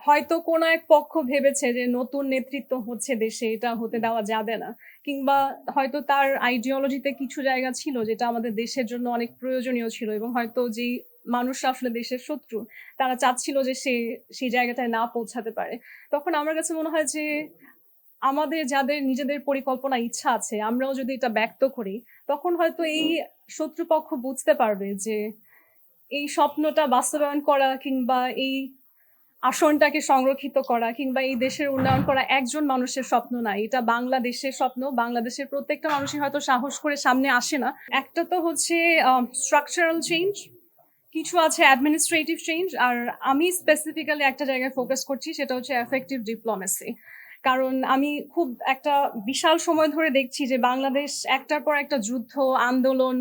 হয়তো কোনো এক পক্ষ ভেবেছে যে নতুন নেতৃত্ব হচ্ছে দেশে, এটা হতে দেওয়া যাবে না। কিংবা হয়তো তার আইডিওলজিতে কিছু জায়গা ছিল যেটা আমাদের দেশের জন্য অনেক প্রয়োজনীয় ছিল এবং হয়তো যেই মানুষরা আসলে দেশের শত্রু, তারা চাচ্ছিল যে সে সেই জায়গাটায় না পৌঁছাতে পারে। তখন আমার কাছে মনে হয় যে আমাদের যাদের নিজেদের পরিকল্পনা ইচ্ছা আছে, আমরাও যদি এটা ব্যক্ত করি, তখন হয়তো এই শত্রুপক্ষ বুঝতে পারবে যে এই স্বপ্নটা বাস্তবায়ন করা কিংবা এই আসনটাকে সংরক্ষিত করা কিংবা এই দেশের উন্নয়ন করা একজন মানুষের স্বপ্ন না। এটা বাংলাদেশের স্বপ্ন। বাংলাদেশের প্রত্যেকটা মানুষই হয়তো সাহস করে সামনে আসে না। একটা তো হচ্ছে স্ট্রাকচারাল চেঞ্জ, কিছু আছে অ্যাডমিনিস্ট্রেটিভ চেঞ্জ, আর আমি স্পেসিফিক্যালি একটা জায়গায় ফোকাস করছি, সেটা হচ্ছে এফেক্টিভ ডিপ্লোমেসি। কারণ আমি খুব একটা বিশাল সময় ধরে দেখছি যে বাংলাদেশ একটার পর একটা যুদ্ধ, আন্দোলন,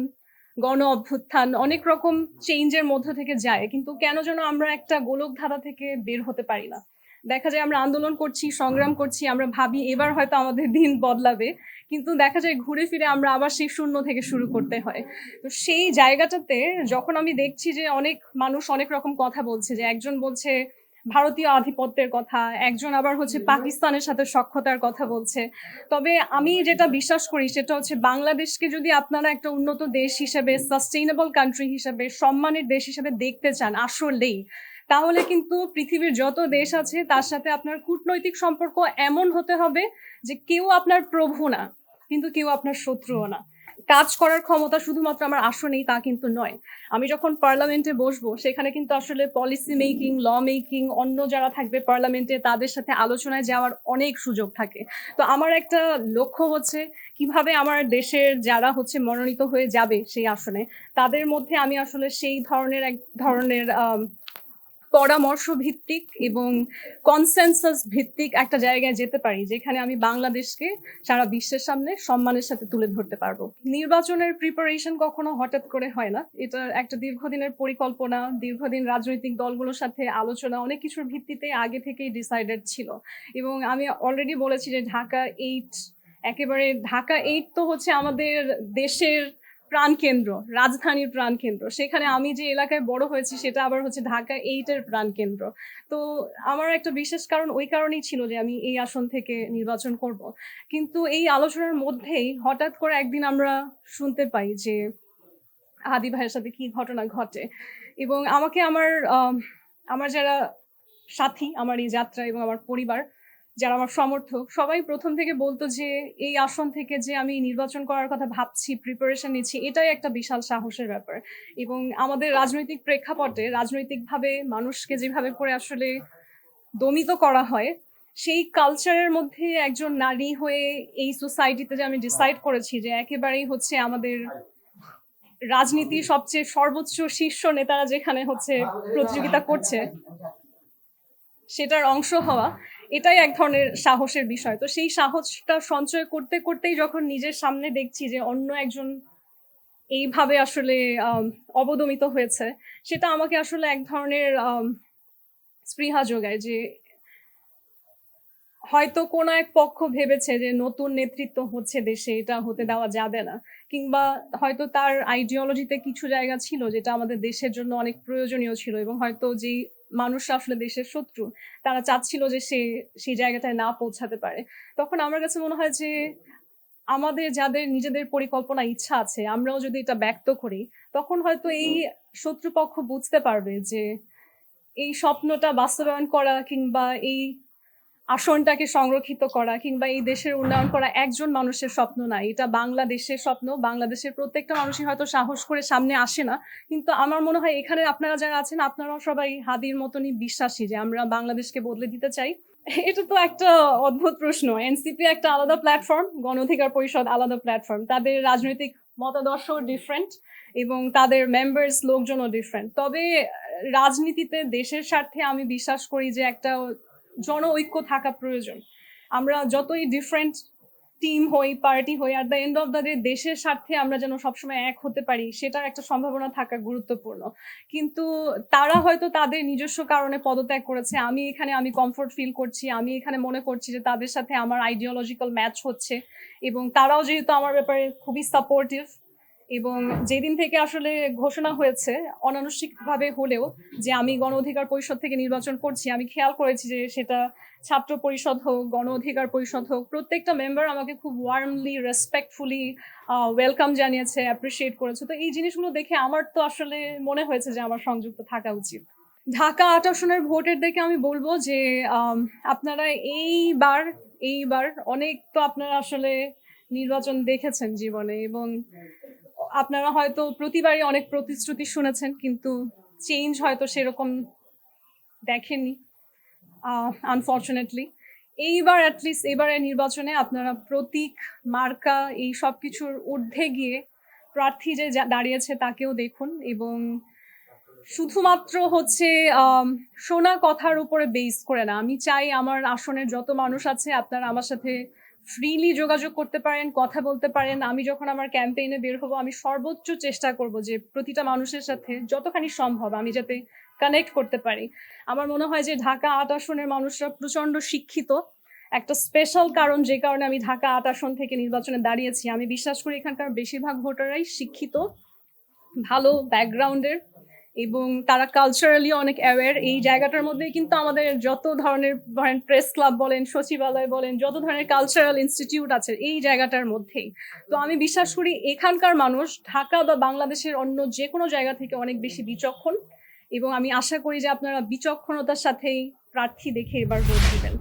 গণ অভ্যুত্থান অনেক রকম চেঞ্জের মধ্য থেকে যায়, কিন্তু কেন যেন আমরা একটা গোলকধাঁধা থেকে বের হতে পারি না। দেখা যায় আমরা আন্দোলন করছি, সংগ্রাম করছি, আমরা ভাবি এবার হয়তো আমাদের দিন বদলাবে, কিন্তু দেখা যায় ঘুরে ফিরে আমরা আবার সেই শূন্য থেকে শুরু করতে হয়। তো সেই জায়গাটাতে যখন আমি দেখছি যে অনেক মানুষ অনেক রকম কথা বলছে, যে একজন বলছে ভারতীয় আধিপত্যের কথা, একজন আবার হচ্ছে পাকিস্তানের সাথে সখ্যতার কথা বলছে। তবে আমি যেটা বিশ্বাস করি সেটা হচ্ছে বাংলাদেশকে যদি আপনারা একটা উন্নত দেশ হিসেবে, সাস্টেইনেবল কান্ট্রি হিসেবে, সম্মানের দেশ হিসেবে দেখতে চান আসলেই, তাহলে কিন্তু পৃথিবীর যত দেশ আছে তার সাথে আপনার কূটনৈতিক সম্পর্ক এমন হতে হবে যে কেউ আপনার প্রভু না, কিন্তু কেউ আপনার শত্রুও না। কাজ করার ক্ষমতা শুধুমাত্র আমার আসনেই তা কিন্তু নয়। আমি যখন পার্লামেন্টে বসবো সেখানে কিন্তু আসলে পলিসি মেকিং, ল মেকিং, অন্য যারা থাকবে পার্লামেন্টে তাদের সাথে আলোচনায় যাওয়ার অনেক সুযোগ থাকে। তো আমার একটা লক্ষ্য হচ্ছে কিভাবে আমার দেশের যারা হচ্ছে মনোনীত হয়ে যাবে সেই আসনে, তাদের মধ্যে আমি আসলে সেই ধরনের এক ধরনের পরামর্শ ভিত্তিক এবং কনসেনসাস ভিত্তিক একটা জায়গায় যেতে পারি, যেখানে আমি বাংলাদেশকে সারা বিশ্বের সামনে সম্মানের সাথে তুলে ধরতে পারবো। নির্বাচনের প্রিপারেশন কখনো হঠাৎ করে হয় না, এটা একটা দীর্ঘদিনের পরিকল্পনা, দীর্ঘদিন রাজনৈতিক দলগুলোর সাথে আলোচনা, অনেক কিছুর ভিত্তিতে আগে থেকেই ডিসাইডেড ছিল। এবং আমি অলরেডি বলেছি যে ঢাকা 8, একেবারে ঢাকা 8 তো হচ্ছে আমাদের দেশের প্রাণকেন্দ্র, রাজধানীর প্রাণকেন্দ্র। সেখানে আমি যে এলাকায় বড় হয়েছি সেটা আবার হচ্ছে ঢাকা 8-এর প্রাণকেন্দ্র। তো আমার একটা বিশেষ কারণ ওই কারণেই ছিল যে আমি এই আসন থেকে নির্বাচন করব। কিন্তু এই আলোচনার মধ্যেই হঠাৎ করে একদিন আমরা শুনতে পাই যে হাদি ভাইয়ের সাথে কি ঘটনা ঘটে, এবং আমাকে আমার যারা সাথী আমার এই যাত্রা এবং আমার পরিবার, যারা আমার সমর্থক, সবাই প্রথম থেকে বলতো যে এই আসন থেকে যে আমি নির্বাচন করার কথা ভাবছি, প্রিপারেশন নিচ্ছি, এটাই একটা বিশাল সাহসের ব্যাপার। এবং আমাদের রাজনৈতিক প্রেক্ষাপটে রাজনৈতিকভাবে মানুষকে যেভাবে করে আসলে দমিত করা হয়, সেই কালচারের মধ্যে একজন নারী হয়ে এই সোসাইটিতে যে আমি ডিসাইড করেছি যে একেবারেই হচ্ছে আমাদের রাজনীতির সবচেয়ে সর্বোচ্চ শীর্ষ নেতারা যেখানে হচ্ছে প্রতিযোগিতা করছে সেটার অংশ হওয়া, এটাই এক ধরনের সাহসের বিষয়। তো সেই সাহসটা সঞ্চয় করতে করতেই যখন নিজের সামনে দেখছি যে অন্য একজন এইভাবে আসলে অবদমিত হয়েছে, সেটা আমাকে আসলে এক ধরনের স্পৃহা যোগায় যে হয়তো কোনো এক পক্ষ ভেবেছে যে নতুন নেতৃত্ব হচ্ছে দেশে, এটা হতে দেওয়া যাবে না। কিংবা হয়তো তার আইডিওলজিতে কিছু জায়গা ছিল যেটা আমাদের দেশের জন্য অনেক প্রয়োজনীয় ছিল এবং হয়তো যেই মানুষরা আসলে দেশের শত্রু, তারা চাচ্ছিল যে সে সেই জায়গাটায় না পৌঁছাতে পারে। তখন আমার কাছে মনে হয় যে আমাদের যাদের নিজেদের পরিকল্পনা ইচ্ছা আছে, আমরাও যদি এটা ব্যক্ত করি, তখন হয়তো এই শত্রুপক্ষ বুঝতে পারবে যে এই স্বপ্নটা বাস্তবায়ন করা কিংবা এই আসনটাকে সংরক্ষিত করা কিংবা এই দেশের উন্নয়ন করা একজন মানুষের স্বপ্ন না, এটা বাংলাদেশের স্বপ্ন। বাংলাদেশের প্রত্যেকটা মানুষই হয়তো সাহস করে সামনে আসে না, কিন্তু আমার মনে হয় এখানে আপনারা যারা আছেন আপনারাও সবাই হাদির মতনই বিশ্বাসী যে আমরা বাংলাদেশকে বদলে দিতে চাই। এটা তো একটা অদ্ভুত প্রশ্ন। এনসিপি একটা আলাদা প্ল্যাটফর্ম, গণ অধিকার পরিষদ আলাদা প্ল্যাটফর্ম, তাদের রাজনৈতিক মতাদর্শ ডিফারেন্ট এবং তাদের মেম্বার্স লোকজনও ডিফারেন্ট। তবে রাজনীতিতে দেশের স্বার্থে আমি বিশ্বাস করি যে একটা জন ঐক্য থাকা প্রয়োজন। আমরা যতই ডিফারেন্ট টিম হই, পার্টি হই, at the end of the day দেশের স্বার্থে আমরা যেন সবসময় এক হতে পারি, সেটার একটা সম্ভাবনা থাকা গুরুত্বপূর্ণ। কিন্তু তারা হয়তো তাদের নিজস্ব কারণে পদত্যাগ করেছে, আমি কমফোর্ট ফিল করছি, আমি এখানে মনে করছি যে তাদের সাথে আমার আইডিওলজিক্যাল ম্যাচ হচ্ছে এবং তারাও যেহেতু আমার ব্যাপারে খুবই সাপোর্টিভ, এবং যেদিন থেকে আসলে ঘোষণা হয়েছে অনানুষ্ঠানিকভাবে হলেও যে আমি গণ অধিকার পরিষদ থেকে নির্বাচন করছি, আমি খেয়াল করেছি যে সেটা ছাত্র পরিষদ হোক, গণ অধিকার পরিষদ হোক, প্রত্যেকটা মেম্বার আমাকে খুব ওয়ার্মলি, রেসপেক্টফুলি ওয়েলকাম জানিয়েছে, অ্যাপ্রিসিয়েট করেছে। তো এই জিনিসগুলো দেখে আমার তো আসলে মনে হয়েছে যে আমার সংযুক্ত থাকা উচিত। ঢাকা ৮ আসনের ভোটারদেরকে আমি বলব যে আপনারা এইবার অনেক তো আপনারা আসলে নির্বাচন দেখেছেন জীবনে এবং আপনারা হয়তো প্রতিবারই অনেক প্রতিশ্রুতি শুনেছেন, কিন্তু চেঞ্জ হয়তো সেরকম দেখেননি আনফরচুনেটলি। এইবার অ্যাটলিস্ট এবারের নির্বাচনে আপনারা প্রতীক, মার্কা এই সব কিছুর ঊর্ধ্বে গিয়ে প্রার্থী যে দাঁড়িয়েছে তাকেও দেখুন এবং শুধুমাত্র হচ্ছে শোনা কথার উপরে বেস করে না। আমি চাই আমার আসনের যত মানুষ আছে আপনারা আমার সাথে ফ্রিলি যোগাযোগ করতে পারেন, কথা বলতে পারেন। আমি যখন আমার ক্যাম্পেইনে বের হবো আমি সর্বোচ্চ চেষ্টা করব যে প্রতিটা মানুষের সাথে যতখানি সম্ভব আমি যাতে কানেক্ট করতে পারি। আমার মনে হয় যে ঢাকা ৮ আসনের মানুষরা প্রচন্ড শিক্ষিত। একটা স্পেশাল কারণ, যে কারণে আমি ঢাকা ৮ আসন থেকে নির্বাচনে দাঁড়িয়েছি। আমি বিশ্বাস করি এখানকার বেশিরভাগ ভোটাররাই শিক্ষিত, ভালো ব্যাকগ্রাউন্ডের এবং তারা কালচারালি অনেক অ্যাওয়্যার। এই জায়গাটার মধ্যেই কিন্তু আমাদের যত ধরনের প্রেস ক্লাব বলেন, সচিবালয় বলেন, যত ধরনের কালচারাল ইনস্টিটিউট আছে এই জায়গাটার মধ্যেই। তো আমি বিশ্বাস করি এখানকার মানুষ ঢাকা বা বাংলাদেশের অন্য যে কোনো জায়গা থেকে অনেক বেশি বিচক্ষণ এবং আমি আশা করি যে আপনারা বিচক্ষণতার সাথেই প্রার্থী দেখে এবার ভোট দিবেন।